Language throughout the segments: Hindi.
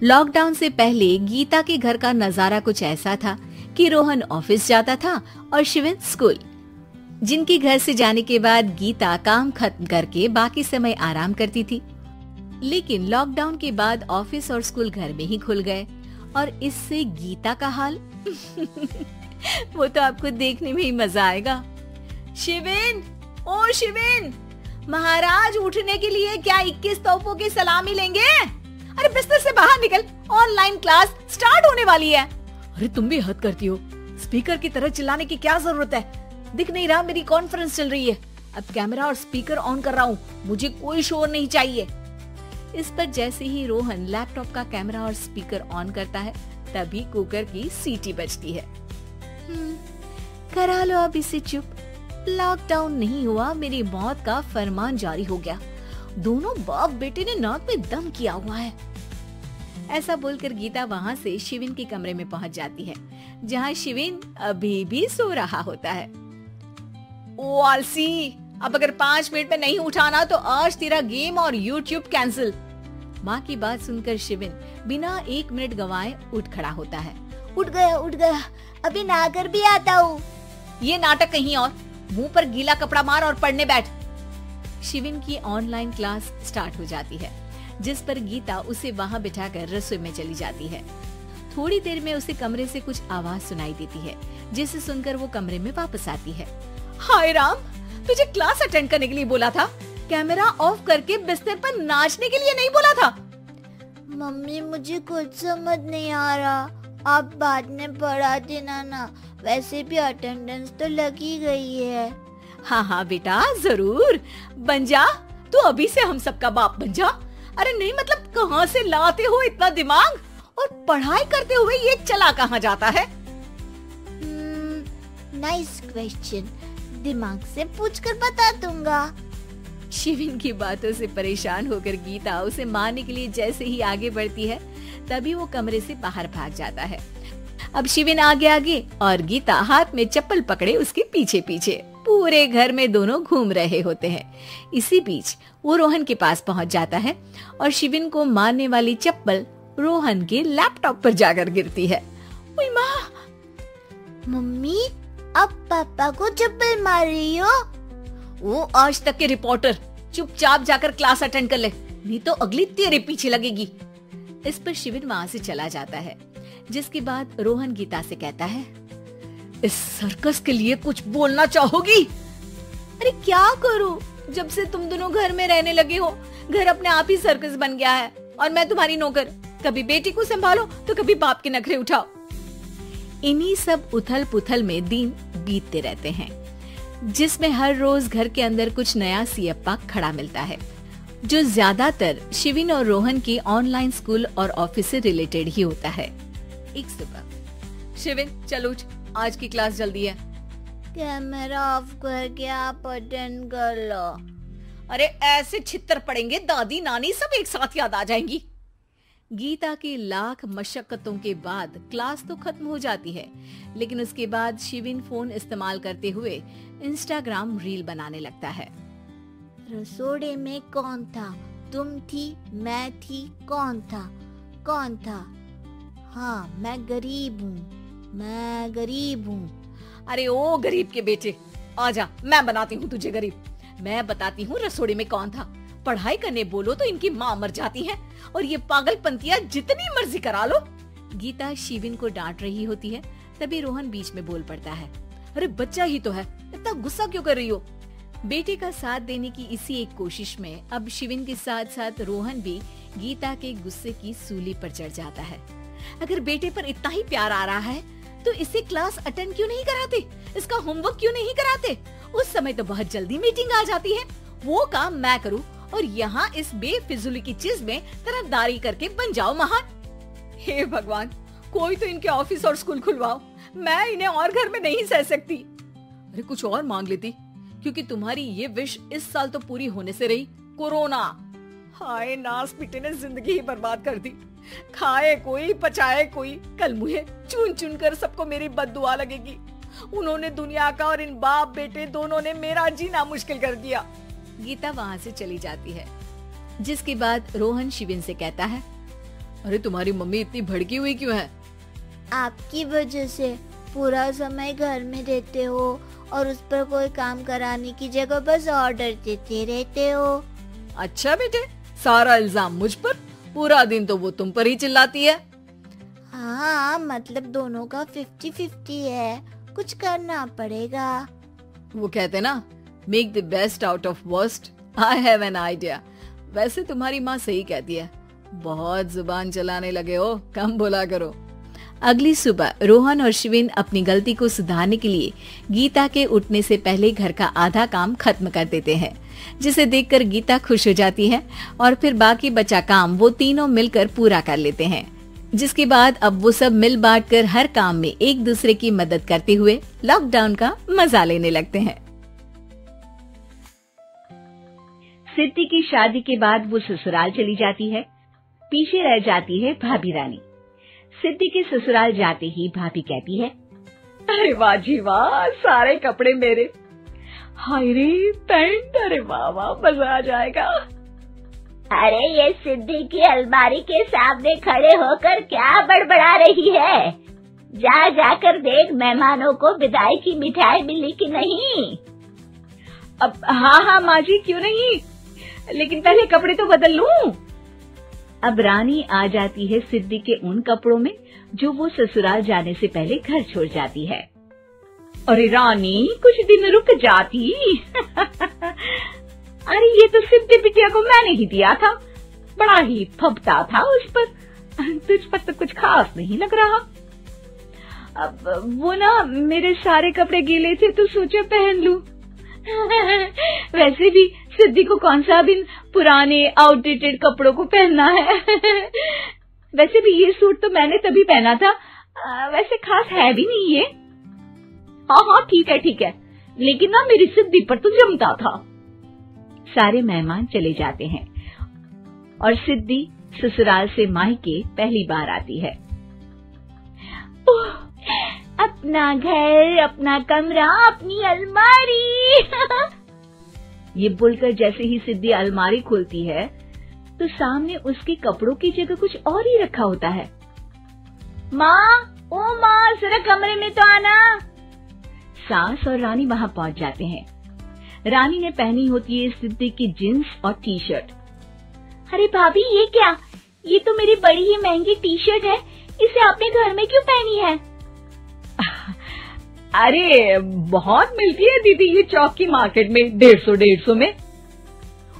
लॉकडाउन से पहले गीता के घर का नजारा कुछ ऐसा था कि रोहन ऑफिस जाता था और शिविन स्कूल। जिनके घर से जाने के बाद गीता काम खत्म करके बाकी समय आराम करती थी। लेकिन लॉकडाउन के बाद ऑफिस और स्कूल घर में ही खुल गए और इससे गीता का हाल वो तो आपको देखने में ही मजा आएगा। शिविन, ओ शिविन, महाराज उठने के लिए क्या 21 तोपों की सलामी लेंगे? अरे बिस्तर से बाहर निकल, ऑनलाइन क्लास स्टार्ट होने वाली है। अरे तुम भी हद करती हो, स्पीकर की तरह चिल्लाने की क्या जरूरत है? दिख नहीं रहा मेरी कॉन्फ्रेंस चल रही है। अब कैमरा और स्पीकर ऑन कर रहा हूँ, मुझे कोई शोर नहीं चाहिए। इस पर जैसे ही रोहन लैपटॉप का कैमरा और स्पीकर ऑन करता है तभी कुकर की सीटी बजती है। करा लो अब इसे चुप। लॉकडाउन नहीं हुआ, मेरी मौत का फरमान जारी हो गया। दोनों बाप बेटे ने नाक में दम किया हुआ है। ऐसा बोलकर गीता वहाँ से शिविन के कमरे में पहुँच जाती है, जहाँ शिविन अभी भी सो रहा होता है। ओ आलसी, अब अगर 5 मिनट में नहीं उठाना तो आज तेरा गेम और यूट्यूब कैंसिल। माँ की बात सुनकर शिविन बिना 1 मिनट गंवाए उठ खड़ा होता है। उठ गया, अभी नहाकर भी आता हूँ। ये नाटक कहीं और, मुंह पर गीला कपड़ा मार और पढ़ने बैठ। शिविन की ऑनलाइन क्लास स्टार्ट हो जाती है, जिस पर गीता उसे वहाँ बिठाकर रसोई में चली जाती है। थोड़ी देर में उसे कमरे से कुछ आवाज सुनाई देती है, जिसे सुनकर वो कमरे में वापस आती है। हाय राम, तुझे क्लास अटेंड करने के लिए बोला था, कैमरा ऑफ करके बिस्तर पर नाचने के लिए नहीं बोला था। मम्मी मुझे कुछ समझ नहीं आ रहा, आप बाद में पढ़ा देना ना, वैसे भी अटेंडेंस तो लगी गई है। हाँ बेटा जरूर, बन जा तू, अभी से हम सबका बाप बन जा। अरे नहीं मतलब कहाँ से लाते हो इतना दिमाग, और पढ़ाई करते हुए ये चला कहाँ जाता है? नाइस क्वेश्चन, दिमाग से पूछकर बता दूंगा। शिविन की बातों से परेशान होकर गीता उसे मारने के लिए जैसे ही आगे बढ़ती है तभी वो कमरे से बाहर भाग जाता है। अब शिविन आगे और गीता हाथ में चप्पल पकड़े उसके पीछे पीछे पूरे घर में दोनों घूम रहे होते हैं। इसी बीच वो रोहन के पास पहुंच जाता है और शिविन को मारने वाली चप्पल रोहन के लैपटॉप पर जाकर गिरती है। ओए माँ! मम्मी, अब पापा को चप्पल मार रही हो? वो आज तक के रिपोर्टर, चुपचाप जाकर क्लास अटेंड कर ले, नहीं तो अगली तेरे पीछे लगेगी। इस पर शिविन वहाँ से चला जाता है, जिसके बाद रोहन गीता से कहता है, इस सर्कस के लिए कुछ बोलना चाहोगी? अरे क्या करूं, जब से तुम दोनों घर में रहने लगे हो, घर अपने आप ही सर्कस बन गया है और मैं तुम्हारी नौकर। कभी बेटी को संभालो तो कभी बाप के नखरे उठाओ। इन्हीं सब उथल पुथल में दिन बीतते रहते हैं, जिसमें हर रोज घर के अंदर कुछ नया सियप्पा खड़ा मिलता है, जो ज्यादातर शिविन और रोहन की ऑनलाइन स्कूल और ऑफिस से रिलेटेड ही होता है। एक सुबह, शिविन चल उठ, आज की क्लास जल्दी है। कैमरा ऑफ करके आप अटेंड कर लो। अरे ऐसे छित्तर पड़ेंगे, दादी नानी सब एक साथ याद आ जाएंगी। गीता की लाख मशक्कतों के बाद क्लास तो खत्म हो जाती है, लेकिन उसके बाद शिविन फोन इस्तेमाल करते हुए इंस्टाग्राम रील बनाने लगता है। रसोड़े में कौन था? तुम थी, मैं थी, कौन था? हाँ, मैं गरीब हूँ। अरे ओ गरीब के बेटे, आजा, मैं बनाती हूँ तुझे गरीब। मैं बताती हूँ रसोड़े में कौन था। पढ़ाई करने बोलो तो इनकी माँ मर जाती है, और ये पागलपंतियाँ जितनी मर्जी करा लो। गीता शिविन को डांट रही होती है, तभी रोहन बीच में बोल पड़ता है। अरे बच्चा ही तो है, इतना गुस्सा क्यों कर रही हो? बेटे का साथ देने की इसी एक कोशिश में अब शिविन के साथ साथ रोहन भी गीता के गुस्से की सूली पर चढ़ जाता है। अगर बेटे पर इतना ही प्यार आ रहा है तो इसे क्लास अटेंड क्यों नहीं कराते? इसका होमवर्क क्यों नहीं कराते? उस समय तो बहुत जल्दी मीटिंग आ जाती है। वो काम मैं करूँ और यहाँ इस बेफिजूली की चीज में तरफदारी करके बन जाओ महान। हे भगवान, कोई तो इनके ऑफिस और स्कूल खुलवाओ, मैं इन्हें और घर में नहीं सह सकती। अरे कुछ और मांग लेती, क्योंकि तुम्हारी ये विश इस साल तो पूरी होने से रही, कोरोना। हाय नास पिटे ने जिंदगी ही बर्बाद कर दी। खाए कोई पचाए कोई, कल मुझे चुन चुन कर सबको मेरी बद्दुआ लगेगी। उन्होंने दुनिया का और इन बाप बेटे दोनों ने मेरा जीना मुश्किल कर दिया। गीता वहाँ से चली जाती है, जिसके बाद रोहन शिविन से कहता है, अरे तुम्हारी मम्मी इतनी भड़की हुई क्यों है? आपकी वजह से पूरा समय घर में रहते हो और उस पर कोई काम कराने की जगह बस ऑर्डर देते रहते हो। अच्छा बेटे, सारा इल्जाम मुझ पर? पूरा दिन तो वो तुम पर ही चिल्लाती है। हाँ, मतलब दोनों का 50-50 है, कुछ करना पड़ेगा। वो कहते ना, make the best out of worst. I have an idea. वैसे तुम्हारी माँ सही कहती है, बहुत जुबान चलाने लगे हो, कम बोला करो। अगली सुबह रोहन और शिविन अपनी गलती को सुधारने के लिए गीता के उठने से पहले घर का आधा काम खत्म कर देते हैं, जिसे देखकर गीता खुश हो जाती है और फिर बाकी बचा काम वो तीनों मिलकर पूरा कर लेते हैं। जिसके बाद अब वो सब मिल बांटकर हर काम में एक दूसरे की मदद करते हुए लॉकडाउन का मजा लेने लगते हैं। सिद्धि की शादी के बाद वो ससुराल चली जाती है। पीछे रह जाती है भाभी रानी। सिद्धि के ससुराल जाते ही भाभी कहती है, अरे वाह जी वाह, सारे कपड़े मेरे। हाय रे पैंट, अरे वाह वाह, मजा आ जाएगा। अरे ये सिद्धि की अलमारी के सामने खड़े होकर क्या बड़बड़ा रही है? जा जाकर देख मेहमानों को विदाई की मिठाई मिली कि नहीं। अब हाँ माँ जी, क्यों नहीं, लेकिन पहले कपड़े तो बदल लूं। अब रानी आ जाती है सिद्धि के उन कपड़ों में जो वो ससुराल जाने से पहले घर छोड़ जाती है। अरे रानी, कुछ दिन रुक जाती। अरे ये तो सिद्धि बिटिया को मैंने ही दिया था, बड़ा ही फबता था उस पर, तुझ पर तो कुछ खास नहीं लग रहा। अब वो ना मेरे सारे कपड़े गीले थे तो सोचा पहन लूं। वैसे भी सिद्धि को कौन सा दिन पुराने आउटडेटेड कपड़ों को पहनना है। वैसे भी ये सूट तो मैंने तभी पहना था, वैसे खास है भी नहीं ये। हाँ ठीक है, लेकिन ना मेरी सिद्धि पर तो जमता था। सारे मेहमान चले जाते हैं और सिद्धि ससुराल से मायके पहली बार आती है। अपना घर, अपना कमरा, अपनी अलमारी। ये बोलकर जैसे ही सिद्धि अलमारी खोलती है तो सामने उसके कपड़ों की जगह कुछ और ही रखा होता है। माँ, ओ माँ, जरा कमरे में तो आना। सास और रानी वहाँ पहुँच जाते हैं। रानी ने पहनी होती है सिद्धि की जींस और टी शर्ट। अरे भाभी, ये क्या? ये तो मेरी बड़ी ही महंगी टी शर्ट है, इसे आपने घर में क्यों पहनी है? अरे बहुत मिलती है दीदी ये चौक की मार्केट में, 150 में।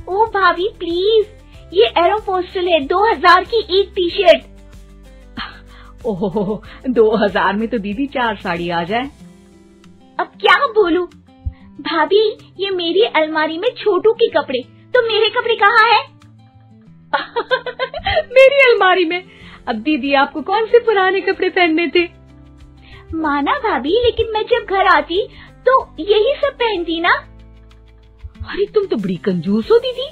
ओ भाभी प्लीज, ये एरोपोस्टल है, 2000 की एक टी शर्ट। ओह, 2000 में तो दीदी 4 साड़ी आ जाए। अब क्या बोलूं भाभी, ये मेरी अलमारी में छोटू के कपड़े, तो मेरे कपड़े कहाँ हैं? मेरी अलमारी में? अब दीदी आपको कौन से पुराने कपड़े पहनने थे? माना भाभी, लेकिन मैं जब घर आती तो यही सब पहनती ना। अरे तुम तो बड़ी कंजूस हो दीदी।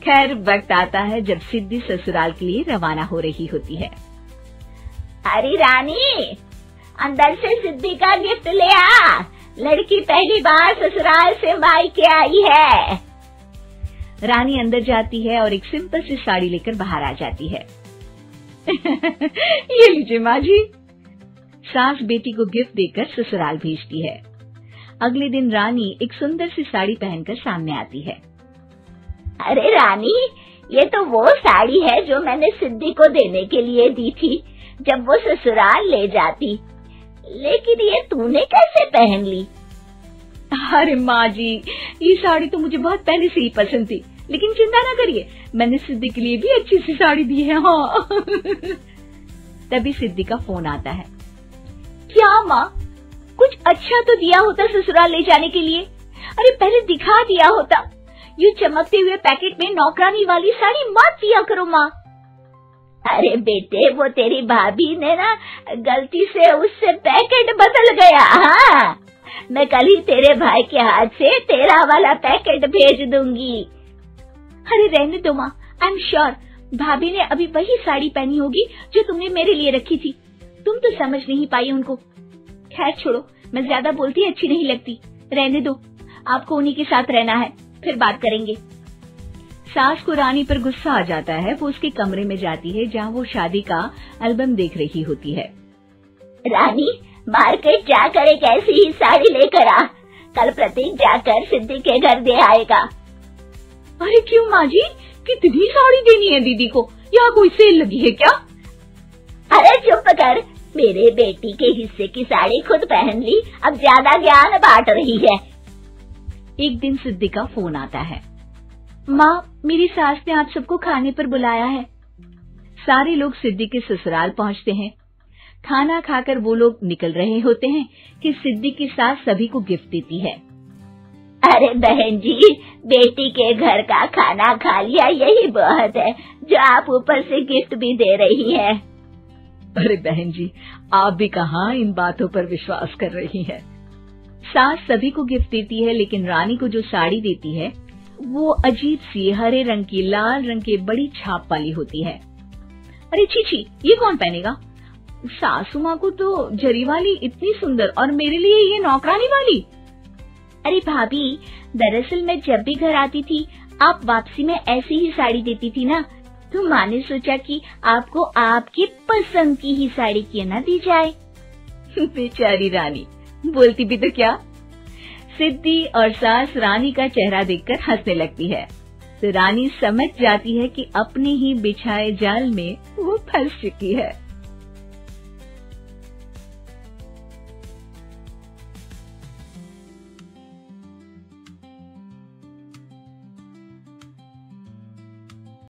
खैर, वक्त आता है जब सिद्धि ससुराल के लिए रवाना हो रही होती है। अरे रानी, अंदर से सिद्धि का गिफ्ट ले आ, लड़की पहली बार ससुराल से मायके आई है। रानी अंदर जाती है और एक सिंपल सी साड़ी लेकर बाहर आ जाती है। ये लीजिए माँ जी। सास बेटी को गिफ्ट देकर ससुराल भेजती है। अगले दिन रानी एक सुंदर सी साड़ी पहनकर सामने आती है। अरे रानी, ये तो वो साड़ी है जो मैंने सिद्धि को देने के लिए दी थी जब वो ससुराल ले जाती, लेकिन ये तूने कैसे पहन ली? अरे माँ जी, ये साड़ी तो मुझे बहुत पहले से ही पसंद थी, लेकिन चिंता ना करिए, मैंने सिद्धि के लिए भी अच्छी सी साड़ी दी है। हाँ। तभी सिद्धि का फोन आता है। क्या माँ, कुछ अच्छा तो दिया होता ससुराल ले जाने के लिए, अरे पहले दिखा दिया होता। ये चमकते हुए पैकेट में नौकरानी वाली साड़ी मत दिया करो माँ। अरे बेटे, वो तेरी भाभी ने ना गलती से उससे पैकेट बदल गया। हाँ, मैं कल ही तेरे भाई के हाथ से तेरा वाला पैकेट भेज दूंगी। अरे रहने दो माँ, आई एम श्योर भाभी ने अभी वही साड़ी पहनी होगी जो तुमने मेरे लिए रखी थी, तुम तो समझ नहीं पाई उनको। खैर छोड़ो, मैं ज्यादा बोलती अच्छी नहीं लगती, रहने दो, आपको उन्हीं के साथ रहना है, फिर बात करेंगे। सास को रानी पर गुस्सा आ जाता है। वो उसके कमरे में जाती है जहाँ वो शादी का एल्बम देख रही होती है। रानी, मार्केट जाकर एक ऐसी ही साड़ी लेकर आ। कल प्रतीक जाकर सिद्धि के घर दे आएगा। अरे क्यों माँ जी, कितनी साड़ी देनी है दीदी को? यहाँ कोई सेल लगी है क्या? अरे चुप कर, मेरे बेटी के हिस्से की साड़ी खुद पहन ली, अब ज्यादा ज्ञान बांट रही है। एक दिन सिद्धि का फोन आता है। माँ, मेरी सास ने आप सबको खाने पर बुलाया है। सारे लोग सिद्धि के ससुराल पहुँचते हैं। खाना खाकर वो लोग निकल रहे होते हैं कि सिद्धि की सास सभी को गिफ्ट देती है। अरे बहन जी, बेटी के घर का खाना खा लिया, यही बहुत है जो आप ऊपर से गिफ्ट भी दे रही है। अरे बहन जी, आप भी कहाँ इन बातों पर विश्वास कर रही हैं। सास सभी को गिफ्ट देती है, लेकिन रानी को जो साड़ी देती है वो अजीब सी हरे रंग की लाल रंग की बड़ी छाप वाली होती है। अरे चीची, ये कौन पहनेगा? सासू माँ को तो जरी वाली इतनी सुंदर, और मेरे लिए ये नौकरानी वाली। अरे भाभी, दरअसल मैं जब भी घर आती थी आप वापसी में ऐसी ही साड़ी देती थी ना, तो माँ ने सोचा कि आपको आपकी पसंद की ही साड़ी क्यों न दी जाए। बेचारी रानी, बोलती भी तो क्या। सिद्धि और सास रानी का चेहरा देखकर हंसने लगती है, तो रानी समझ जाती है कि अपने ही बिछाए जाल में वो फंस चुकी है।